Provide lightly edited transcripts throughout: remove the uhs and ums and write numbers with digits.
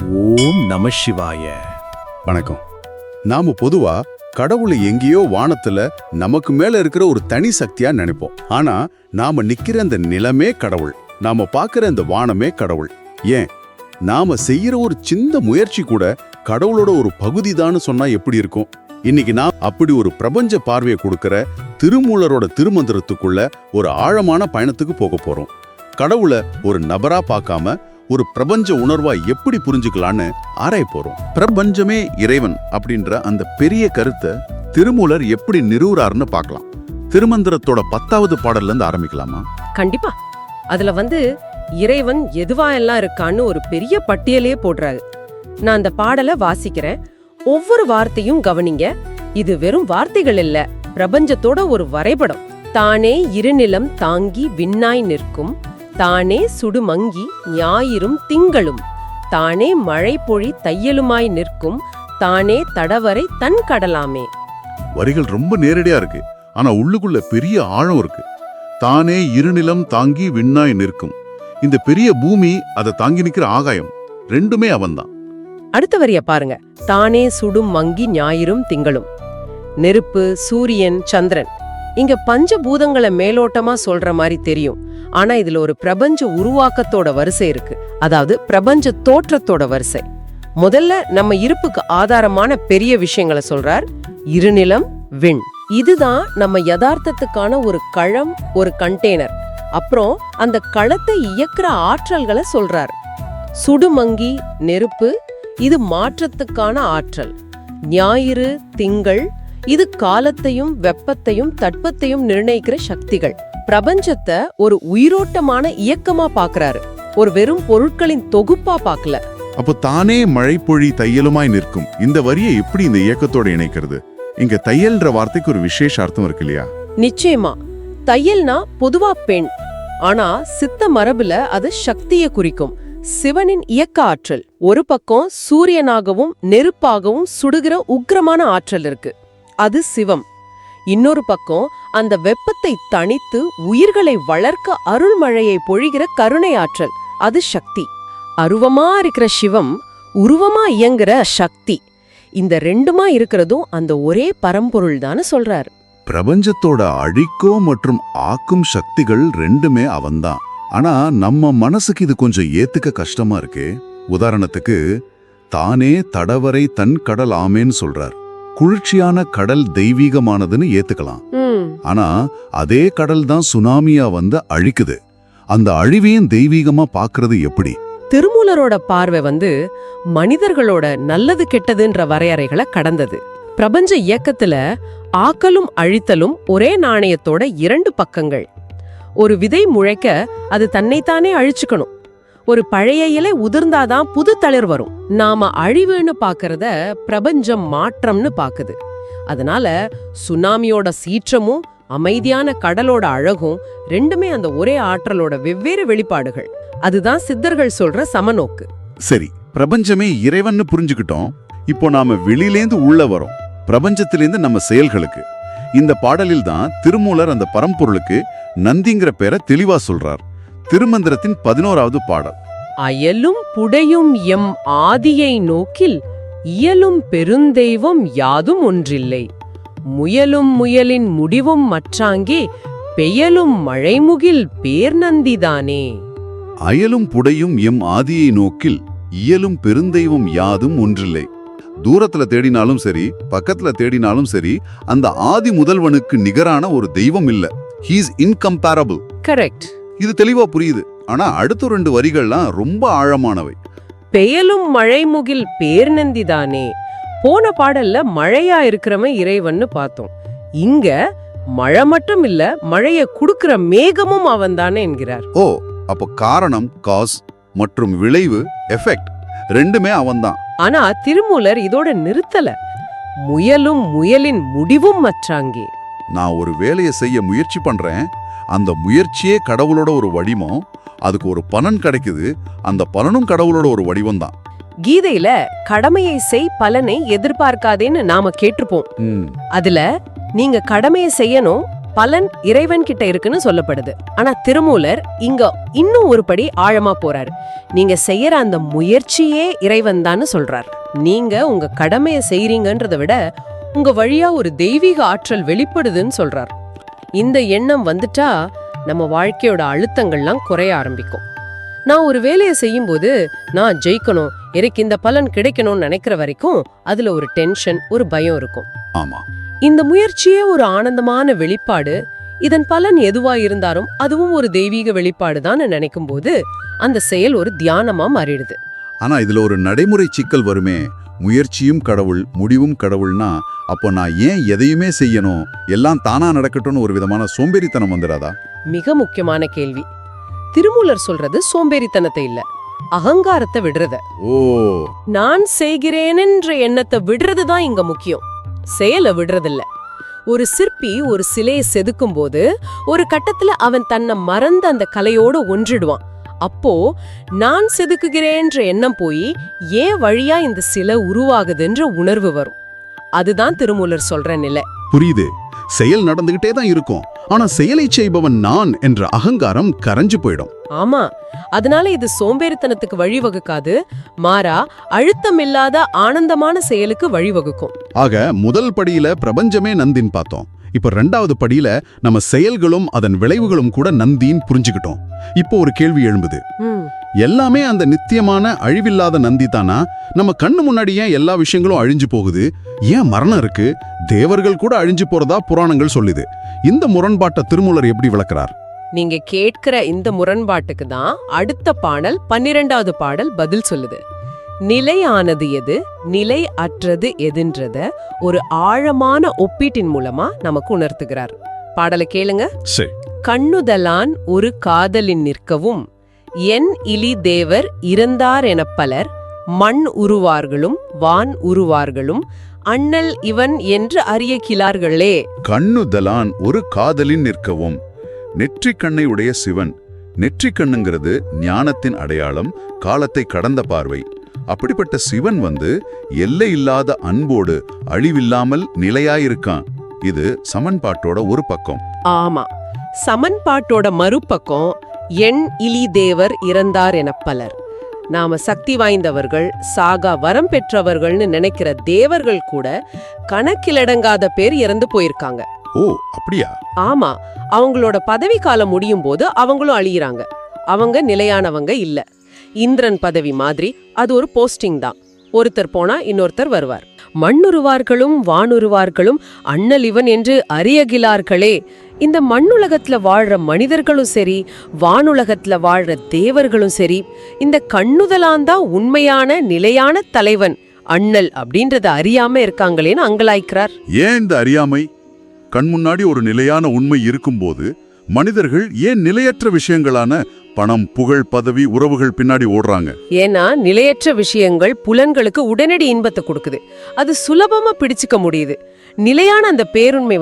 ஓம் நம சிவாய. வணக்கம். நாம பொதுவா கடவுளை எங்கேயோ வானத்துல நமக்கு மேல இருக்கிற ஒரு தனி சக்தியா நினைப்போம். ஆனா நாம நிக்கிற அந்த நிலமே கடவுள், நாம பாக்குற அந்த வானமே கடவுள். ஏன் நாம செய்யற ஒரு சின்ன முயற்சி கூட கடவுளோட ஒரு பகுதி தான் சொன்னா எப்படி இருக்கும்? இன்னைக்கு நான் அப்படி ஒரு பிரபஞ்ச பார்வையை கொடுக்கிற திருமூலரோட திருமந்திரத்துக்குள்ள ஒரு ஆழமான பயணத்துக்கு போக போறோம். கடவுளை ஒரு நபரா பார்க்காம ஒரு பிரபஞ்ச உணர்வா எப்படி புரிஞ்சுக்கலான்னு ஆராய போறோம். பிரபஞ்சமே இறைவன் அப்படின்ற அந்த பெரிய கருத்தை திருமூலர் எப்படி நிறுவுறாருன்னு பார்க்கலாம். திருமந்திரத்தோட 10வது பாடல்ல இருந்து ஆரம்பிக்கலாமா? கண்டிப்பா. அதுல இறைவன் எதுவா எல்லாம் இருக்கான்னு ஒரு பெரிய பட்டியலே போடுறாரு. நான் அந்த பாடலை வாசிக்கிறேன். ஒவ்வொரு வார்த்தையும் கவனிங்க. இது வெறும் வார்த்தைகள் இல்ல, பிரபஞ்சத்தோட ஒரு வரைபடம். தானே இருநிலம் தாங்கி விண்ணாய் நிற்கும், தானே சுடுமங்கி ஞாயிறும் திங்களும், தானே மழை பொழி தையலுமாய் நிற்கும், தானே தடவரை தன் கடலாமே. வரிகள் ரொம்ப நேரடியா இருக்கு, ஆனா உள்ளுக்குள்ள பெரிய ஆழம் இருக்கு. தானே இருநிலம் தாங்கி விண்ணாய் நிற்கும். இந்த பெரிய பூமி, அதை தாங்கி நிக்கிற ஆகாயம், ரெண்டுமே அவன்தான். அடுத்த வரிய பாருங்க. தானே சுடும் மங்கி ஞாயிறும் திங்களும். நெருப்பு, சூரியன், சந்திரன். இங்க பஞ்சபூதங்களை மேலோட்டமா சொல்ற மாதிரி தெரியும். ஆனா இதுல ஒரு பிரபஞ்ச உருவாக்கத்தோட வரிசை இருக்கு. அதாவது பிரபஞ்ச தோற்றத்தோட வரிசை. முதல்ல நம்ம இருப்புக்கு ஆதாரமான பெரிய விஷயங்களை சொல்றார். இருநிலம், விண். இதுதான் நம்ம யதார்த்தத்துக்கான ஒரு களம், ஒரு கண்டெய்னர். அப்புறம் அந்த களத்தை இயக்குற ஆற்றல்களை சொல்றார். சுடுமங்கி, நெருப்பு, இது மாற்றத்துக்கான ஆற்றல். ஞாயிறு, திங்கள், இது காலத்தையும் வெப்பத்தையும் தட்பத்தையும் நிர்ணயிக்கிற சக்திகள். பிரபஞ்சத்தை ஒரு உயிரோட்டமான இயக்கமா பாக்குறாரு, ஒரு வெறும் பொருட்களின் தொகுப்பா பார்க்கல. அப்போ தானே மழை பொழி தையலுமாய் நிற்கும், இந்த வரியை எப்படி இந்த இயக்கத்தோட இணைக்கிறது? இங்க தையல்ன்ற வார்த்தைக்கு ஒரு விசேஷ அர்த்தம் இருக்கு இல்லையா? நிச்சயமா. தையல்னா பொதுவா பெண், ஆனா சித்த மரபுல அது சக்தியை குறிக்கும். சிவனின் இயக்க ஆற்றல். ஒரு பக்கம் சூரியனாகவும் நெருப்பாகவும் சுடுகிற உக்கிரமான ஆற்றல் இருக்கு, அது சிவம். இன்னொரு பக்கம் அந்த வெப்பத்தை தணித்து உயிர்களை வளர்க்க அருள்மழையை பொழிகிற கருணை ஆற்றல், அது சக்தி. அருவமா இருக்கிற சிவம், உருவமா இயங்குற சக்தி. இந்த ரெண்டுமா இருக்கிறதும் அந்த ஒரே பரம்பொருள் தான்னு சொல்றாரு. பிரபஞ்சத்தோட அழிக்கும் மற்றும் ஆக்கும் சக்திகள் ரெண்டுமே அவன்தான். ஆனா நம்ம மனசுக்கு இது கொஞ்சம் ஏத்துக்க கஷ்டமா இருக்கு. உதாரணத்துக்கு, தானே தடவரை தன் கடல் ஆமேன்னு சொல்றார். குளிர்ச்சியான கடல் தெய்வீகமானதுன்னு ஏத்துக்கலாம். ஆனா அதே கடல் தான் சுனாமியா வந்து அழிக்குது. அந்த அழிவையும் தெய்வீகமா பாக்குறது எப்படி? திருமூலரோட பார்வை மனிதர்களோட நல்லது கெட்டதுன்ற வரையறைகளை கடந்தது. பிரபஞ்ச இயக்கத்துல ஆக்கலும் அழித்தலும் ஒரே நாணயத்தோட 2 பக்கங்கள். ஒரு விதை முளைக்க அது தன்னைத்தானே அழிச்சுக்கணும். ஒரு பழைய இலை உதிர்ந்தாதான் புது தளிர் வரும். நாம அழிவுன்னு பாக்குறத பிரபஞ்சம் மாற்றம்னு பாக்குது. அதனால சுனாமியோட சீற்றமும் அமைதியான கடலோட அழகும் ரெண்டுமே அந்த ஒரே ஆற்றலோட வெவ்வேறு வெளிப்பாடுகள். அதுதான் சித்தர்கள் சொல்ற சமநோக்கு. சரி, பிரபஞ்சமே இறைவன்னு புரிஞ்சுக்கிட்டோம். இப்போ நாம வெளியிலேந்து உள்ள வரோம், பிரபஞ்சத்திலேந்து நம்ம செயல்களுக்கு. இந்த பாடலில் தான் திருமூலர் அந்த பரம்பொருளுக்கு நந்திங்கிற பேரை தெளிவா சொல்றார். திருமந்திரத்தின் 11வது பாடல். அயலும் புடையும் எம் ஆதியை நோக்கில் இயலும் பெருந்தெய்வம் யாதும் ஒன்றில்லை, முயலும் முயலின் முடிவும் மற்றாங்கே பெயலும் மழைமுகில் பேர்நந்திதானே. அயலும் புடையும் எம் ஆதியை நோக்கில் இயலும் பெருந்தெய்வம் யாதும் ஒன்றில்லை. தூரத்துல தேடினாலும் சரி, பக்கத்துல தேடினாலும் சரி, அந்த ஆதி முதல்வனுக்கு நிகரான ஒரு தெய்வம் இல்ல. He is incomparable. கரெக்ட். இது தெளிவா புரியுது. ஆனா அடுத்த 2 வரிகள்லாம் ரொம்ப ஆழமானவை. பெயலும் மழைமுகில் பேர்நந்திதானே. போன பாடல்ல மழையா இருக்கிறவன் இறைவன்னு பார்த்தோம். இங்க மழை மட்டும் இல்ல, மழைய குடுக்கிற மேகமும் அவன் தானே என்கிறார். ஓ, அப்ப காரணம் காஸ் மற்றும் விளைவு எஃபெக்ட் ரெண்டுமே அவன்தான். ஆனா திருமூலர் இதோட நிறுத்தல. முயலும் முயலின் முடிவும் மற்றாங்கே. நான் ஒரு வேலையை செய்ய முயற்சி பண்றேன், அந்த முயற்சியே கடவுளோட ஒரு வடிவம், அதுக்கு ஒரு பலன் கிடைக்குது, அந்த பலனும் கடவுளோட ஒரு வடிவம் தான். கீதையில கடமையை செய் பலனை எதிர்பார்க்காதேன்னு நாம கேட்டிருப்போம். அதுல நீங்க கடமையை செய்யணும், பலன் இறைவன் கிட்ட இருக்குன்னு சொல்லப்படுது. ஆனா திருமூலர் இங்க இன்னும் ஒரு படி ஆழமா போறாரு. நீங்க செய்யற அந்த முயற்சியே இறைவன் தான் சொல்றார். நீங்க உங்க கடமையை செய்றீங்கன்றதை விட உங்க வழியா ஒரு தெய்வீக ஆற்றல் வெளிப்படுதுன்னு சொல்றார். இந்த எண்ணம் வந்துட்டா நம்ம வாழ்க்கையோட அழுத்தங்கள்லாம் குறைய ஆரம்பிக்கும். நான் ஒரு வேலையை செய்யும்போது நான் ஜெயிக்கணும், எனக்கு இந்த பலன் கிடைக்கணும்னு நினைக்கிற வரைக்கும் அதுல ஒரு டென்ஷன், ஒரு பயம் இருக்கும். ஆமா, இந்த முயற்சியே ஒரு ஆனந்தமான வெளிப்பாடு, இதன் பலன் எதுவா இருந்தாலும் அதுவும் ஒரு தெய்வீக வெளிப்பாடு தான் நினைக்கும் போது அந்த செயல் ஒரு தியானமா மாறிடுது. ஆனா இதுல ஒரு நடைமுறை சிக்கல் வருமே. முயற்சியும் கடவுள், முடிவும் கடவுள்னா அப்போ நான் ஏன் எதையுமே செய்யணும், எல்லாம் தானா நடக்கட்டும்னு ஒரு விதமான சோம்பேறித்தனம் வந்துடாதா? மிக முக்கியமான கேள்வி. திருமூலர் சொல்றது சோம்பேறித்தனத்தை இல்ல, அகங்காரத்தை விடுறத. ஓ, நான் செய்கிறேனென்ற எண்ணத்தை விடுறது தான் இங்க முக்கியம், செயலை விடுறதில்ல. ஒரு சிற்பி ஒரு சிலையை செதுக்கும் போது ஒரு கட்டத்துல அவன் தன்னை மறந்து அந்த கலையோட ஒன்றிடுவான். அப்போ நான் செதுக்குகிறேன்ற எண்ணம் போய் ஏன் வழியா இந்த சிலை உருவாகுதுன்ற உணர்வு வரும். அதுதான் திருமூலர் சொல்ற நிலை. புரியுது. செயல் நடந்துகிட்டே தான் இருக்கும், ஆனா செயலை செய்பவன் நான் என்ற அகங்காரம் கரைஞ்சு போயிடும். ஆமா, அதனால இது சோம்பேறித்தனத்துக்கு வழிவகுக்காது, மாறா அழுத்தமில்லாத ஆனந்தமான செயலுக்கு வழிவகுக்கும். ஆக முதல் படியில பிரபஞ்சமே நந்தின்னு பார்த்தோம். இப்ப 2வது படியில நம்ம செயல்களும் அதன் விளைவுகளும் கூட நந்தின்னு புரிஞ்சுக்கிட்டோம். இப்போ ஒரு கேள்வி எழும்புது. எல்லாமே அந்த நித்தியமான அழிவில்லாத நந்தி தானா? நம்ம கண்ணு முன்னாடி ஏன் எல்லா விஷயங்களும் அழிஞ்சு போகுது? ஏன் மரணம் இருக்கு? தேவர்கள் கூட அழிஞ்சு போறதா புராணங்கள் சொல்லுது. இந்த முரண்பாட்டை திருமூலர் எப்படி விளக்குறார்? நீங்க கேட்கிற இந்த முரண்பாட்டுக்கு தான் அடுத்த பாடல் 12வது பாடல் பதில் சொல்லுது. நிலையானது எது, நிலை அற்றது எதுன்றத ஒரு ஆழமான ஒப்பீட்டின் மூலமா நமக்கு உணர்த்துகிறார். பாடலை கேளுங்க. கண்ணுதலான் ஒரு காதலின் நிற்கவும் என் இலி தேவர் இருந்தார் எனப் பலர் மண் உருவார்களும் வான் உருவார்களும் அண்ணல் இவன் என்று அறிய கிளார்களே. கண்ணுதலான் ஒரு காதலின் நிற்கவும். நெற்றிக் கண்ணை உடைய சிவன். நெற்றிக் கண்ணுங்கிறது ஞானத்தின் அடையாளம், காலத்தை கடந்த பார்வை. அப்படிப்பட்ட சிவன் எல்லை இல்லாத அன்போடு அழிவில்லாமல் நிலையாயிருக்கான். இது சமன்பாட்டோட ஒரு பக்கம். ஆமா, சமன்பாட்டோட மறுபக்கம் என் இலி தேவர் இறந்தார் எனப் பலர். நாம சக்தி வாய்ந்தவர்கள், சாகா வரம் பெற்றவர்கள்னு நினைக்கிற தேவர்கள் கூட கணக்கிலடங்காத பேர் இறந்து போயிருக்காங்க. ஓ, அப்படியா? ஆமா, அவங்களோட பதவி காலம் முடியும் போது அவங்களும் அழியிறாங்க. அவங்க நிலையானவங்க இல்ல. இந்திரன் பதவி மாதிரி அது ஒரு போஸ்டிங் தான். ஒருத்தர் போனா இன்னொருத்தர் வருவார். மண்ணுருவார்களும் வானுருவார்களும் அண்ணல் இவன் என்று அறியகிலார்களே. இந்த மண்ணுலகத்துல வாழ்ற மனிதர்களும் சரி, வானுலகத்துல வாழ்ற தேவர்களும் சரி, இந்த கண்ணுதலாந்தா உண்மையான நிலையான தலைவன் அண்ணல் அப்படின்றத அறியாம இருக்காங்களேன்னு அங்கலாய்க்கிறார். ஏன் இந்த அறியாமை? கண் முன்னாடி ஒரு நிலையான உண்மை இருக்கும்போது மனிதர்கள் ஏன் நிலையற்ற விஷயங்களான பணம், புகழ், பதவி, உறவுகள் பின்னாடி ஓடுறாங்க? ஏன்னா நிலையற்ற விஷயங்கள் புலன்களுக்கு உடனடி இன்பத்தை கொடுக்குது, அது சுலபமா பிடிச்சுக்க முடியுது. நிலையான அந்த பேருண்மை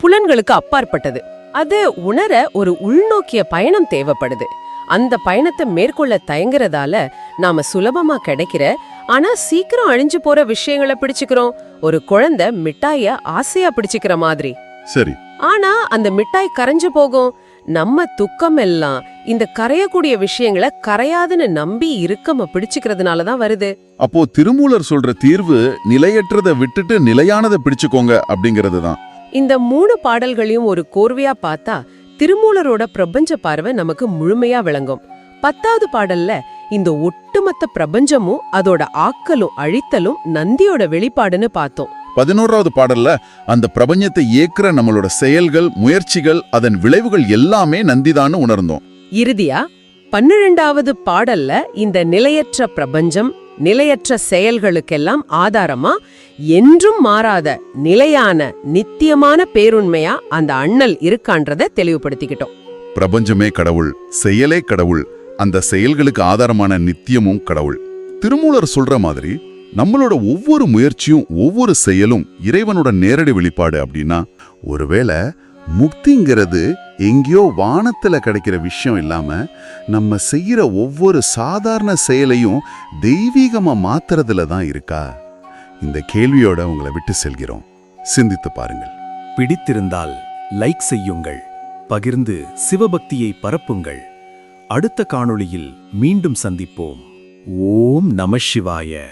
புலன்களுக்கு அப்பாற்பட்டது. அது உணர ஒரு உள்நோக்கிய பயணம் தேவைப்படுது. அந்த பயணத்தை மேற்கொள்ள தயங்குறதால நாம சுலபமா கிடைக்கிற ஆனா சீக்கிரம் அழிஞ்சு போற விஷயங்களை பிடிச்சுக்கிறோம். ஒரு குழந்தை மிட்டாய ஆசையா பிடிச்சுக்கிற மாதிரி. சரி, ஆனா அந்த மிட்டாய் கரைஞ்சு போகும். நம்ம துக்கம் எல்லாம் இந்த கரையக்கூடிய விஷயங்களை கரையாதுன்னு நம்பி இருக்கம பிடிச்சுக்கிறதுனாலதான் வருது. அப்போ திருமூலர் சொல்ற தீர்வு நிலையற்றதை விட்டுட்டு நிலையானதை பிடிச்சுக்கோங்க அப்படிங்கிறது தான். இந்த 3 பாடல்களையும் ஒரு கோர்வையா பார்த்தா திருமூலரோட பிரபஞ்ச பார்வை நமக்கு முழுமையா விளங்கும். 10வது பாடல்ல இந்த ஒட்டுமொத்த பிரபஞ்சமும் அதோட ஆக்கலும் அழித்தலும் நந்தியோட வெளிப்பாடுன்னு பார்த்தோம். 11வது பாடல்ல அந்த பிரபஞ்சத்தை ஏற்கிற நம்மளோட செயல்கள், முயற்சிகள், அதன் விளைவுகள் எல்லாமே நந்திதான்னு உணர்ந்தோம். இறுதியா 12வது பாடல்ல இந்த நிலையற்ற பிரபஞ்சம், நிலையற்ற செயல்களுக்கெல்லாம் ஆதாரமா என்றும் மாறாத நிலையான நித்தியமான பேருண்மையா அந்த அண்ணல் இருக்கான்றத தெளிவுபடுத்திக்கிட்டோம். பிரபஞ்சமே கடவுள், செயலே கடவுள், அந்த செயல்களுக்கு ஆதாரமான நித்தியமும் கடவுள். திருமூலர் சொல்ற மாதிரி நம்மளோட ஒவ்வொரு முயற்சியும் ஒவ்வொரு செயலும் இறைவனோட நேரடி வெளிப்பாடு அப்படின்னா, ஒருவேளை முக்திங்கிறது எங்கேயோ வானத்துல கிடைக்கிற விஷயம் இல்லாம நம்ம செய்யற ஒவ்வொரு சாதாரண செயலையும் தெய்வீகமா மாத்துறதுல தான் இருக்கா? இந்த கேள்வியோட உங்களை விட்டு செல்கிறோம். சிந்தித்து பாருங்கள். பிடித்திருந்தால் லைக் செய்யுங்கள், பகிர்ந்து சிவபக்தியை பரப்புங்கள். அடுத்த காணொளியில் மீண்டும் சந்திப்போம். ஓம் நம சிவாய.